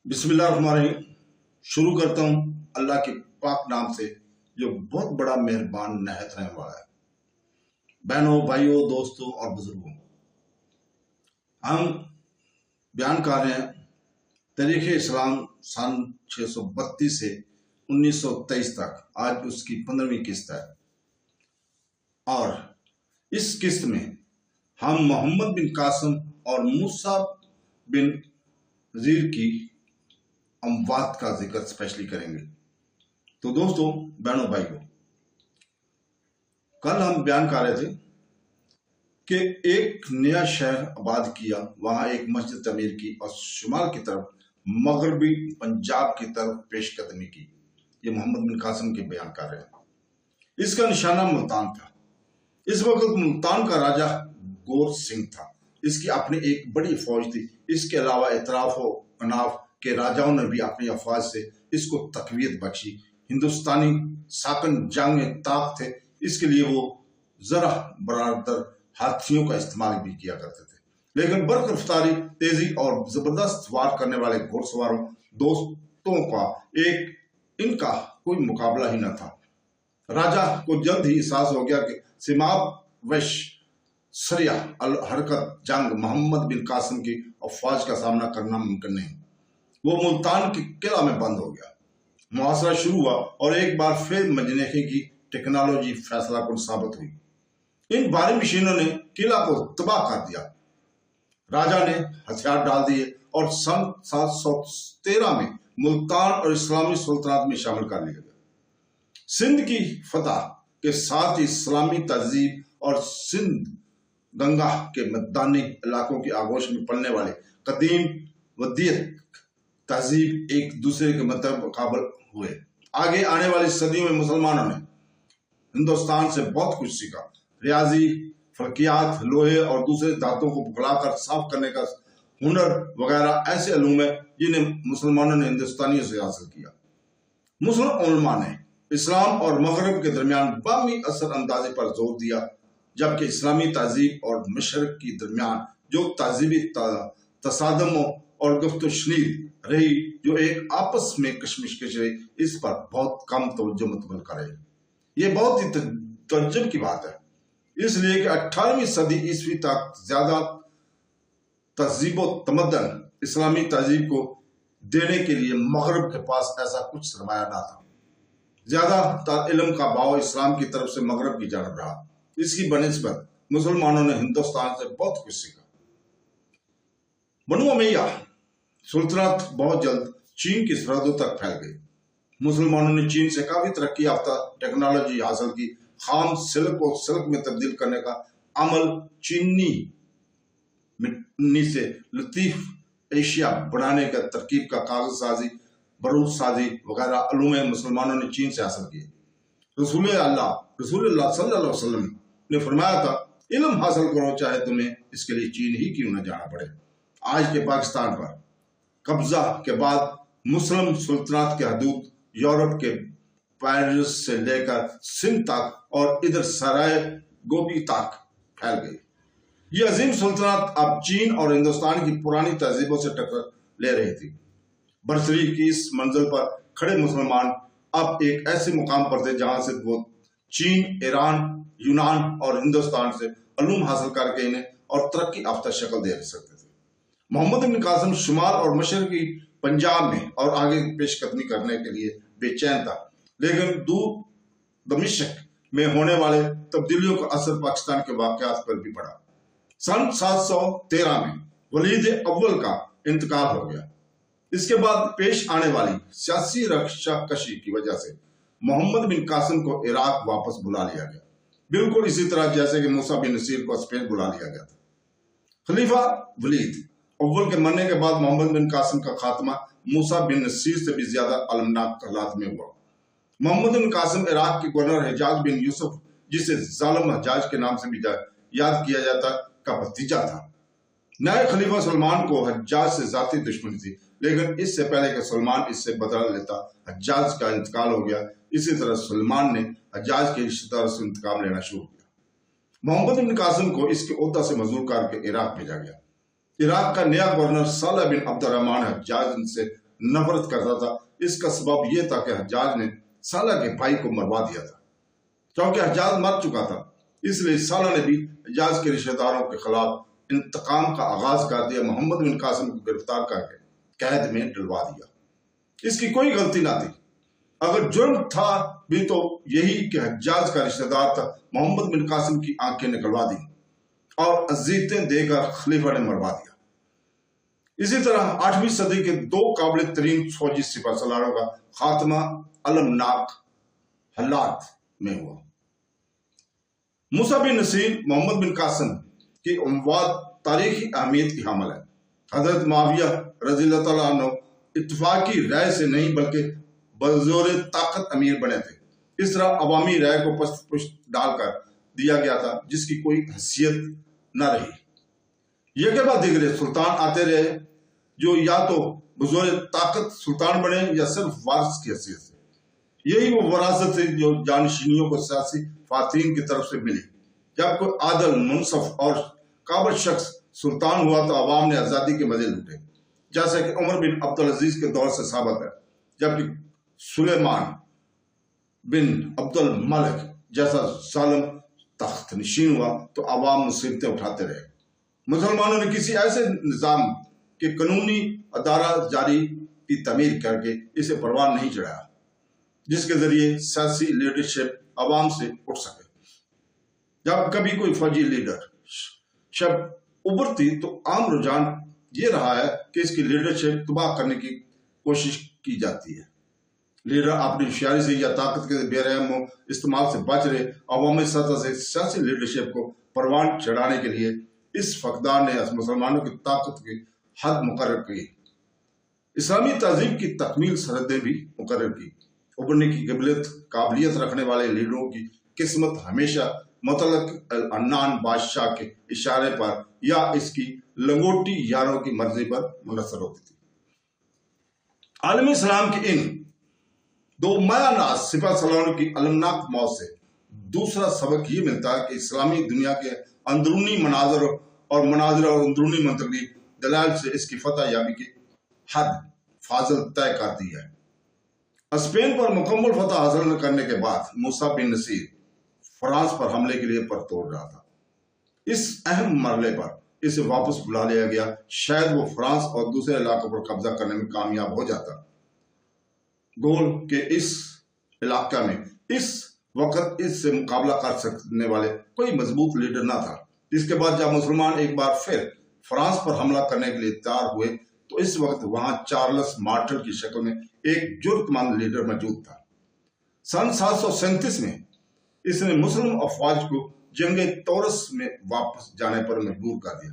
बिस्मिल्लाहिर्रहमानिर्रहीम। शुरू करता हूँ अल्लाह के पाक नाम से जो बहुत बड़ा मेहरबान नहायत रहने वाला है। बहनों, भाइयों, दोस्तों और बुजुर्गों, हम बयान कर रहे हैं तारीख़ इस्लाम सन 632 से 1923 तक। आज उसकी 15वीं किस्त है और इस किस्त में हम मोहम्मद बिन कासिम और मूसा बिन ज़ीर की अमवात का जिक्र स्पेशली करेंगे। तो दोस्तों, बहनों, भाइयों, कल हम बयान कर रहे थे कि एक नया शहर आबाद किया, वहां एक मस्जिद तमीर की और शुमाल की तरफ मगरबी पंजाब की तरफ पेशकदमी की। ये मोहम्मद बिन कासिम के बयान कर रहे हैं। इसका निशाना मुल्तान था। इस वक्त मुल्तान का राजा गोर सिंह था। इसकी अपनी एक बड़ी फौज थी। इसके अलावा इतराफ और कनाफ के राजाओं ने भी अपनी अफवाज से इसको तकवीत बख्शी। हिंदुस्तानी साकन जंग ताक थे, इसके लिए वो जरा बराबर हाथियों का इस्तेमाल भी किया करते थे। लेकिन बर्क रफ्तारी, तेजी और जबरदस्त वार करने वाले घुड़सवारों दोस्तों का इनका कोई मुकाबला ही न था। राजा को जल्द ही एहसास हो गया कि सीमाब वश सरिया अल हरकत जंग मोहम्मद बिन कासिम की अफवाज का सामना करना मुमकिन नहीं। वो मुल्तान के किला में बंद हो गया। मुहासरा शुरू हुआ और एक बार फिर मजनेखे की टेक्नोलॉजी फैसला कुन साबित हुई। इन भारी मशीनों ने किला को तबाह कर दिया। राजा ने हथियार डाल दिए और सन 713 में मुल्तान और इस्लामी सुल्तानत में शामिल कर लिया गया। सिंध की फतह के साथ ही इस्लामी तहजीब और सिंध गंगा के मैदानी इलाकों की आगोश में पलने वाले कदीम वदीयत तहजीब एक दूसरे के मुकाबल हुए। आगे आने वाली सदियों में मुसलमानों ने हिंदुस्तान से बहुत कुछ सीखा। रियाजी, फल्कियात, लोहे और दूसरे धातुओं को पिघलाकर साफ करने का हुनर वगैरह ऐसे इल्म है जिन्हें मुसलमानों ने हिंदुस्तानियों से हासिल किया। मुस्लिम उलमा ने इस्लाम और मगरब के दरमियान बामी असर अंदाजी पर जोर दिया, जबकि इस्लामी तहजीब और मशरक के दरमियान जो तहजीबी तसादमों और गुफ्तशनीद रही, जो एक आपस में कशमकश रही, इस पर बहुत कम तवज्जो मुतवल करे। ये बहुत ही तअज्जुब की बात है, इसलिए कि 18वीं सदी ईस्वी तक ज्यादा तहजीब व तमद्दन इस्लामी तहजीब को देने के लिए मगरब के पास ऐसा कुछ सरमाया ना था। ज्यादा इल्म का भाव इस्लाम की तरफ से मगरब की जानब रहा। इसकी बनिस्बत मुसलमानों ने हिंदुस्तान से बहुत कुछ सीखा। बनु उमय्या सुल्तानत बहुत जल्द चीन की सरहदों तक फैल गई। मुसलमानों ने चीन से काफी तरक्की याफ्ता टेक्नोलॉजी हासिल की। खाम सिल्क को सिल्क में तब्दील करने का अमल, चीनी मिट्टी से लतीफ एशिया बनाने का तरकीब का कागज साजी, बरूद साजी वगैरह अलूम मुसलमानों ने चीन से हासिल किए। रसूल अल्लाह सल्लल्लाहु अलैहि वसल्लम ने फरमाया था, इल्म हासिल करो चाहे तुम्हें इसके लिए चीन ही क्यों न जाना पड़े। आज के पाकिस्तान पर कब्जा के बाद मुस्लिम सुल्तानत के हदूद यूरोप के पेरिस से लेकर सिंध तक और इधर सराय गोपी तक फैल गई। ये अजीम सुल्तानत अब चीन और हिंदुस्तान की पुरानी तहजीबों से टक्कर ले रही थी। बरसरी की इस मंजिल पर खड़े मुसलमान अब एक ऐसे मुकाम पर थे जहां से वो चीन, ईरान, यूनान और हिंदुस्तान से अलूम हासिल करके इन्हें और तरक्की याफ्ता शक्ल दे सकते थे। मोहम्मद बिन कासिम शुमाल और मशरकी पंजाब में और आगे पेशकदमी करने के लिए बेचैन था, लेकिन दूर दमिश्क में होने वाले तब्दीलियों का असर पाकिस्तान के वाकयात पर भी पड़ा। सन 713 में वलीद अव्वल का इंतकाल हो गया। इसके बाद पेश आने वाली सियासी रक्षाकशी की वजह से मोहम्मद बिन कासिम को इराक वापस बुला लिया गया, बिल्कुल इसी तरह जैसे कि मूसा बिन नसीर को स्पेन बुला लिया गया था। खलीफा वलीद अव्वल के मरने के बाद मोहम्मद बिन कासिम का खात्मा मूसा बिन नसीर से भी ज्यादा अलमनाक हालात में हुआ। मोहम्मद बिन कासिम इराक के गवर्नर हज्जाज बिन यूसुफ, जिसे जालिम हज्जाज के नाम से भी याद किया जाता, का भतीजा था। नए खलीफा सलमान को हज्जाज से जाती दुश्मनी थी, लेकिन इससे पहले कि सलमान इससे बदला लेता, हज्जाज का इंतकाल हो गया। इसी तरह सलमान ने हज्जाज के रिश्तेदारों से इंतकाम लेना शुरू किया। मोहम्मद बिन कासिम को इसके ओहदा से मजबूर करके इराक भेजा गया। इराक का नया गवर्नर साला बिन अब्दुर्रहमान हज्जाज से नफरत करता था। इसका सबब यह था कि हज्जाज ने साला के भाई को मरवा दिया था। क्योंकि हज्जाज मर चुका था, इसलिए साला ने भी हज्जाज के रिश्तेदारों के खिलाफ इंतकाम का आगाज कर दिया। मोहम्मद बिन कासिम को गिरफ्तार करके कैद में डलवा दिया। इसकी कोई गलती ना थी। अगर जुर्म था भी तो यही कि हज्जाज का रिश्तेदार था। मोहम्मद बिन कासिम की आंखें निकलवा दी और अजीयतें देकर खलीफा ने मरवा दिया। इसी तरह 8वीं सदी के दो काबिल तरीन फौजी सिपह सलारों का खात्मा अलमनाक हालात में हुआ। मूसा बिन नसीर मोहम्मद बिन कासिम की उम्वात तारीखी अहमियत की हामिल है। हजरत मुआविया रज़ियल्लाहु तआला अन्हु इत्तफाकी राय से नहीं बल्कि बज़ोर ताकत अमीर बने थे। इस तरह अवामी राय को पस्त पुष्ट डालकर दिया गया था, जिसकी कोई हैसियत न रही। ये के बाद दिगरे सुल्तान आते रहे, जो या तो बज़ोर ताकत सुल्तान बने या सिर्फ वारिस की हैसियत से। यही वो वरासत थी जो जानशीनियों को सियासी फातीन की तरफ से मिली। जब कोई आदल, मुनसफ और काबिल शख्स सुल्तान हुआ तो अवाम ने आज़ादी के मजे लूटे, जैसे कि उमर बिन अब्दुल अजीज के दौर से साबित है। जबकि सुलेमान बिन अब्दुल मलिक जैसा जालिम तख्त नशीन हुआ तो अवाम मुसीबतें उठाते रहे। मुसलमानों ने किसी ऐसे निज़ाम के कानूनी अदारा जारी की तमीर करके इसे परवान नहीं चढ़ाया जिसके जरिए सियासी लीडरशिप अवाम से उठ सके। जब कभी कोई फौजी लीडर शब उभरती तो आम रुझान ये रहा है कि इसकी लीडरशिप तबाह करने की कोशिश की जाती है। लीडर अपनी होशियारी से या ताकत के बेरहम इस्तेमाल से बच रहे। अवामी सतह से सियासी लीडरशिप को परवान चढ़ाने के लिए इस फकदार ने मुसलमानों की ताकत की हद मुकर्रर की। इस्लामी तहजीब की तकमील सरहदें भी मुकर्रर की। उभरने की काबिलियत रखने वाले लीडरों की किस्मत हमेशा मुतलक अन्नान बादशाह के इशारे पर या इसकी लंगोटी यारों की मर्जी पर मुनसर होती थी। आलमी इस्लाम के इन दो मायानाज सिपह सलारों की अलमनाक मौत से दूसरा सबक ये मिलता है कि इस्लामी दुनिया के अंदरूनी मनाजर और अंदरूनी मंतकी दलाल से इसकी फतह याबी की हद फाजल तय कर दी है। स्पेन पर मुकम्मल फतह हासिल करने के बाद मूसा बिन नसीर फ्रांस पर हमले के लिए पर तोड़ रहा था। इस अहम मरले पर इसे वापस बुला लिया गया। शायद वो फ्रांस और दूसरे इलाकों पर कब्जा करने में कामयाब हो जाता। गोल के इस इलाके में इस वक्त इससे मुकाबला कर सकने वाले कोई मजबूत लीडर ना था। इसके बाद जब मुसलमान एक बार फिर फ्रांस पर हमला करने के लिए तैयार हुए तो इस वक्त वहां चार्ल्स मार्टल की शक्ल में एक जुर्मंद लीडर मौजूद था। सन 737 में इसने मुस्लिम अफवाज को जंग तौरस में वापस जाने पर मजबूर कर दिया।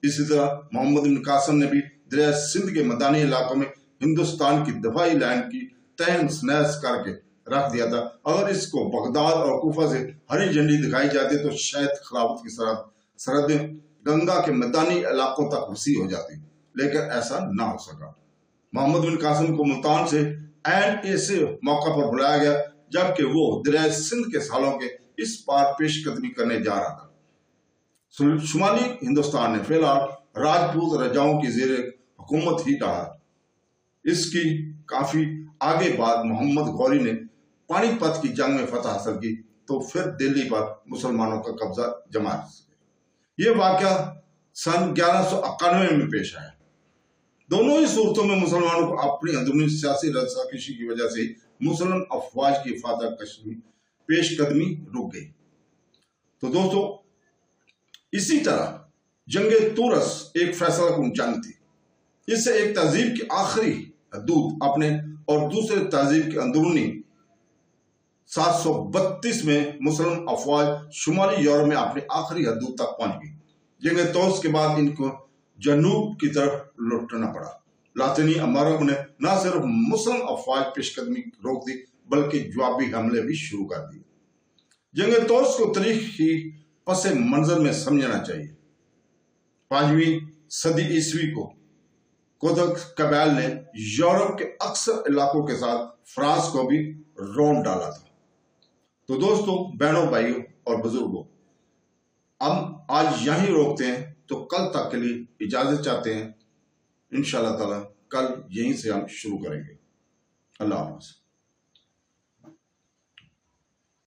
इसी तरह मोहम्मद बिन कासिम ने भी दरिया सिंध के मैदानी इलाकों में हिंदुस्तान की दफाई लाइन की तहस नहस करके रख दिया था। अगर इसको बगदाद और कूफा से हरी झंडी दिखाई जाती तो शायद खिलाफत की सरहदें गंगा के मैदानी इलाकों तक वसी हो जाती, लेकिन ऐसा ना हो सका। मोहम्मद बिन कासिम को मुल्तान से ऐसे मौका पर बुलाया गया जबकि वो दरिया सिंध के सालों के इस पार पेशकदमी करने जा रहा था। शुमाली हिंदुस्तान ने फिलहाल राजपूत राजाओं की जेर हुकूमत ही रहा। इसकी काफी आगे बाद मोहम्मद गौरी ने पानीपत की जंग में फतह हासिल की तो फिर दिल्ली पर मुसलमानों का कब्जा जमा। यह वाकया सन 1191 में पेश आया। दोनों ही सूरतों में मुसलमानों को अपनी अंदरूनी सियासी रजाकशी की वजह से मुस्लिम अफवाज की फातह कश्मी पेशकदमी रुक गई। तो दोस्तों, इसी तरह जंगे तूरस एक फैसला कुन जंग थी। इससे एक तहजीब की आखिरी हदूद अपने और दूसरे तहजीब के अंदरूनी 732 में मुस्लिम अफवाज शुमाली यूरोप में अपनी आखिरी हदूद तक पहुंच गई। जंग तौस के बाद इनको जनूब की तरफ लौटना पड़ा। लातिनी अमारों ने न सिर्फ मुस्लिम अफवाज पेशकदमी रोक दी बल्कि जवाबी हमले भी शुरू कर दिए। जंग तौस को तारीखी पसे मंजर में समझना चाहिए। 5वीं सदी ईस्वी को कोदक कबैल ने यूरोप के अक्सर इलाकों के साथ फ्रांस को भी रौंद डाला था। तो दोस्तों, बहनों, भाइयों और बुजुर्गों, हम आज यहीं रोकते हैं। तो कल तक के लिए इजाजत चाहते हैं। इंशाअल्लाह ताला کل یہیں سے ہم شروع کریں گے۔ اللہ حافظ۔